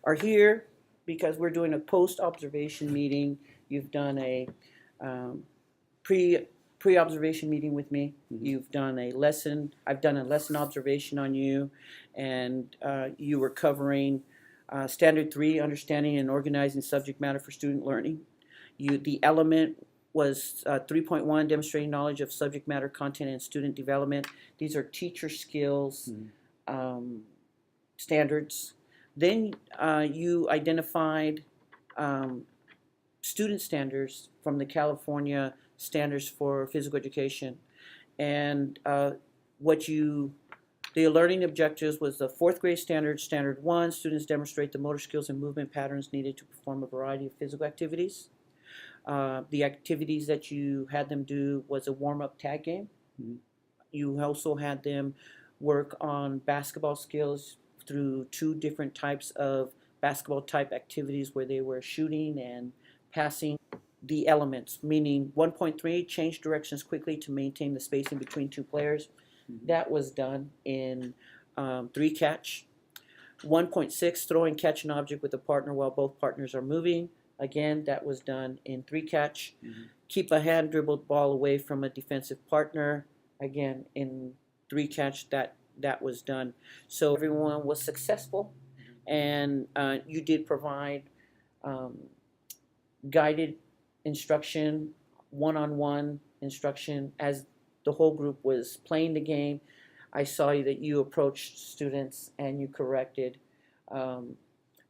Are here because we're doing a post-observation meeting. You've done a um, pre-observation meeting with me. Mhm. You've done a lesson. I've done a lesson observation on you, and you were covering Standard 3, understanding and organizing subject matter for student learning. The element was 3.1, demonstrating knowledge of subject matter, content, and student development. These are teacher skills um, standards. Then you identified um, student standards from the California Standards for Physical Education. And the learning objectives was the fourth grade standard, standard 1, students demonstrate the motor skills and movement patterns needed to perform a variety of physical activities. The activities that you had them do was a warm-up tag game. Mhm. You also had them work on basketball skills through 2 different types of basketball type activities where they were shooting and passing. The elements, meaning 1.3, change directions quickly to maintain the spacing between 2 players. Mhm. That was done in 3 catch. 1.6, throw and catch an object with a partner while both partners are moving. Again, that was done in 3 catch. Mhm. Keep a hand dribbled ball away from a defensive partner. Again, in 3 catch, that was done. So everyone was successful, and you did provide um, guided instruction, one-on-one instruction as the whole group was playing the game. I saw that you approached students and you corrected um,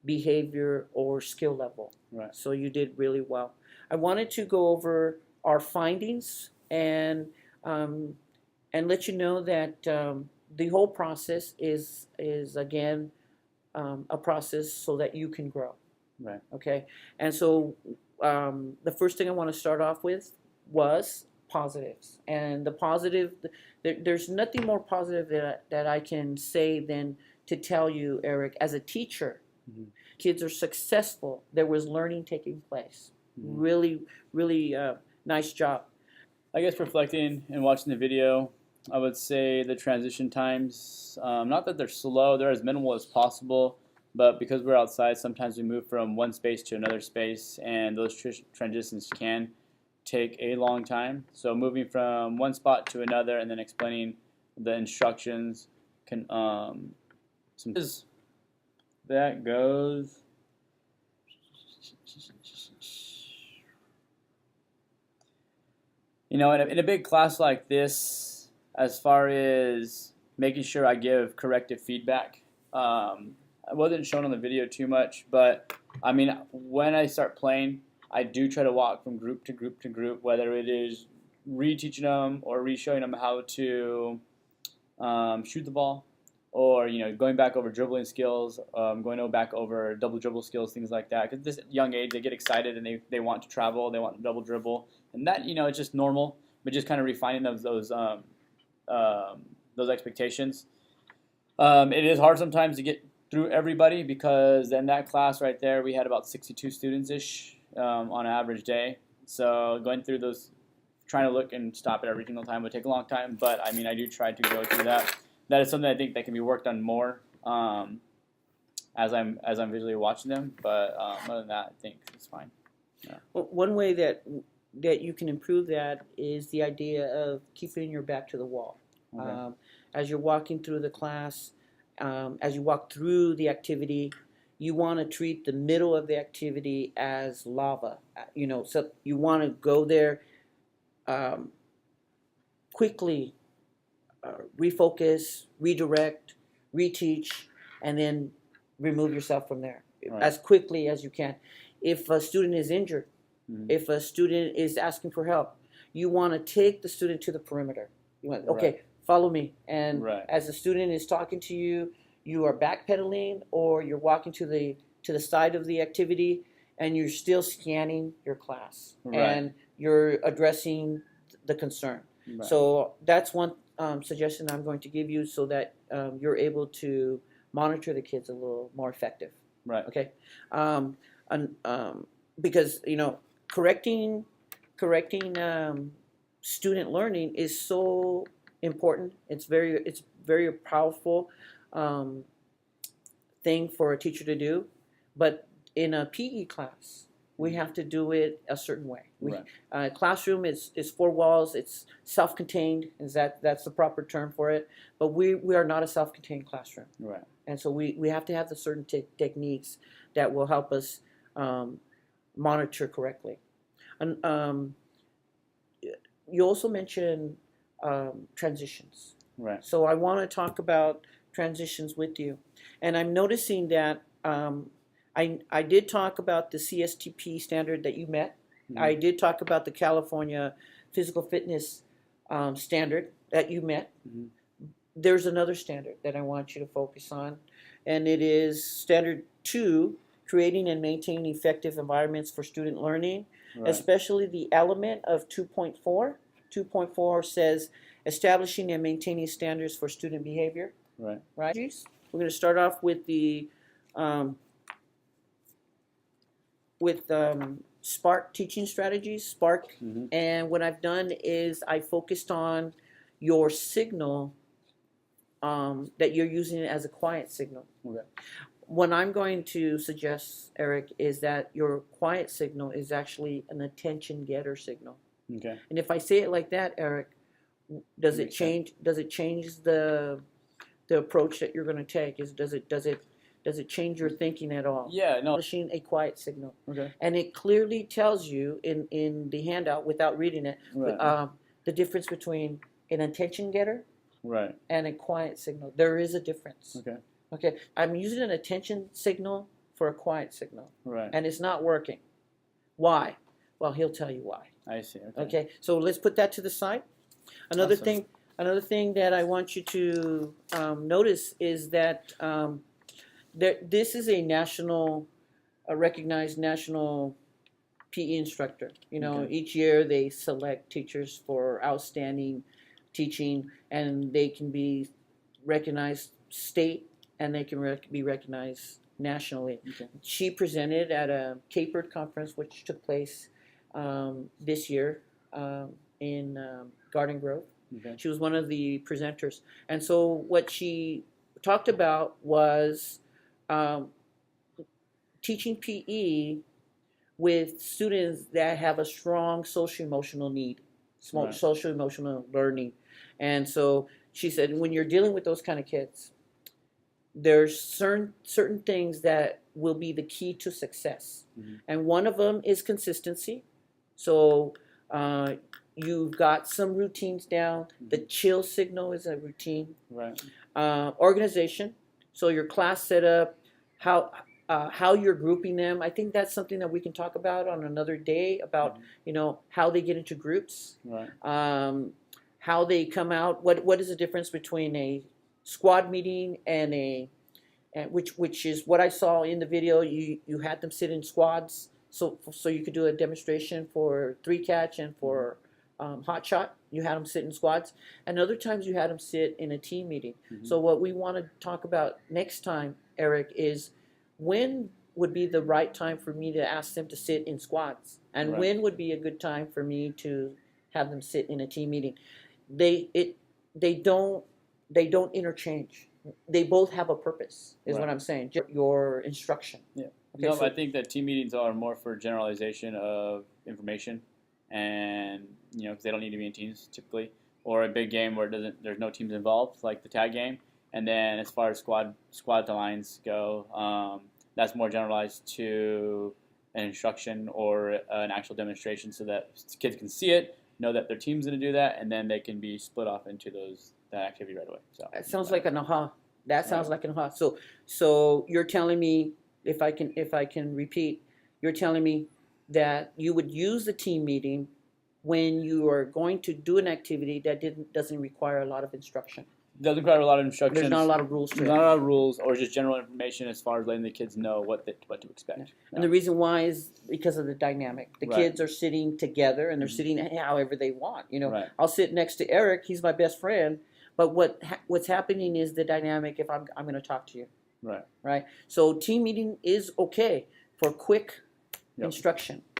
behavior or skill level. Right. So you did really well. I wanted to go over our findings um, and let you know that the whole process is again a process so that you can grow. Right. Okay, and so the first thing I want to start off with was positives, and the positive. There's nothing more positive that I can say than to tell you, Eric, as a teacher, Mhm. kids are successful. There was learning taking place. Mhm. Really, really nice job. I guess reflecting and watching the video, I would say the transition times, not that they're slow, they're as minimal as possible, but because we're outside, sometimes we move from one space to another space, and those transitions can take a long time. So moving from one spot to another and then explaining the instructions can some that goes. You know, in a big class like this, as far as making sure I give corrective feedback, I wasn't shown on the video too much, but I mean, when I start playing, I do try to walk from group to group to group, whether it is re-teaching them or re-showing them how to shoot the ball, or going back over dribbling skills, going back over double dribble skills, things like that. Because this young age, they get excited and they want to travel, they want to double dribble, and that it's just normal. But just kind of refining those expectations. It is hard sometimes to get through everybody because in that class right there, we had about 62 students ish on an average day. So going through those, trying to look and stop it every single time would take a long time. But I mean, I do try to go through that. That is something I think that can be worked on more as I'm visually watching them. But other than that, I think it's fine. Yeah. Well, one way that you can improve that is the idea of keeping your back to the wall. Okay. As you're walking through the class, as you walk through the activity, you want to treat the middle of the activity as lava. So you want to go there um, quickly, refocus, redirect, reteach, and then remove yourself from there Right. as quickly as you can. If a student is injured, Mhm. if a student is asking for help, you want to take the student to the perimeter. You want, okay, Right. follow me. And Right. as the student is talking to you, you are backpedaling or you're walking to the side of the activity and you're still scanning your class. Right. And you're addressing the concern. Right. So that's one suggestion I'm going to give you so that you're able to monitor the kids a little more effective. Right. Okay. And, because correcting student learning is so important. It's very powerful thing for a teacher to do. But in a PE class, we have to do it a certain way. Right. Classroom is four walls. It's self-contained. That's the proper term for it. But we are not a self-contained classroom. Right. And so we have to have the certain techniques that will help us monitor correctly. And you also mentioned transitions. Right. So I want to talk about transitions with you. And I'm noticing that I did talk about the CSTP standard that you met. Mm-hmm. I did talk about the California Physical Fitness standard that you met. Mm-hmm. There's another standard that I want you to focus on, and it is Standard 2, creating and maintaining effective environments for student learning, Right. especially the element of 2.4. 2.4 says establishing and maintaining standards for student behavior. Right. Right? We're going to start off with the Spark teaching strategies, Spark. Mm-hmm. And what I've done is I focused on your signal that you're using it as a quiet signal. Okay. What I'm going to suggest, Eric, is that your quiet signal is actually an attention getter signal. Okay. And if I say it like that, Eric, does it Makes sense. change? Does it change the approach that you're going to take? Does it change your thinking at all? Yeah. No. Establishing a quiet signal, Okay. and it clearly tells you in the handout without reading it Right. the difference between an attention getter Right. and a quiet signal. There is a difference. Okay. Okay, I'm using an attention signal for a quiet signal, Right. and it's not working. Why? Well, he'll tell you why. I see. Okay. Okay, so let's put that to the side. Another Awesome. thing that I want you to notice is that this is a recognized national PE instructor. You know, Okay. each year they select teachers for outstanding teaching, and they can be recognized state, and they can be recognized nationally. Okay. She presented at a Capered conference, which took place this year in Garden Grove. Okay. She was one of the presenters. And so what she talked about was teaching PE with students that have a strong social-emotional need, Right. social-emotional learning. And so she said, when you're dealing with those kind of kids, there's certain things that will be the key to success. Mhm. And one of them is consistency. So you've got some routines down. The chill signal is a routine. Right. Organization. So your class setup, how you're grouping them. I think that's something that we can talk about on another day about, how they get into groups, Right. how they come out. What is the difference between a squad meeting and which is what I saw in the video. You had them sit in squads, so you could do a demonstration for 3-catch and for hot shot. You had them sit in squads, and other times you had them sit in a team meeting. Mhm. So what we want to talk about next time, Eric, is when would be the right time for me to ask them to sit in squads, and Right. when would be a good time for me to have them sit in a team meeting. They don't interchange. They both have a purpose, is what Right. I'm saying. Your instruction. Yeah. Okay, No, so- I think that team meetings are more for generalization of information, and 'cause they don't need to be in teams typically, or a big game where there's no teams involved, like the tag game. And then as far as squad to lines go, that's more generalized to an instruction or an actual demonstration, so that kids can see it, know that their team's going to do that, and then they can be split off into that activity right away. So That sounds like an aha. That sounds like an aha. So you're telling me, if I can repeat, you're telling me that you would use the team meeting when you are going to do an activity that doesn't require a lot of instruction. doesn't require a lot of instructions. There's not a lot of rules to There's it. not a lot of rules, or just general information as far as letting the kids know what to expect. And the reason why is because of the dynamic. The Right. kids are sitting together, and they're Mhm. sitting however they want. Right. I'll sit next to Eric. He's my best friend. But what's happening is the dynamic. If I'm going to talk to you, Right. right? So team meeting is okay for quick Yep. instruction.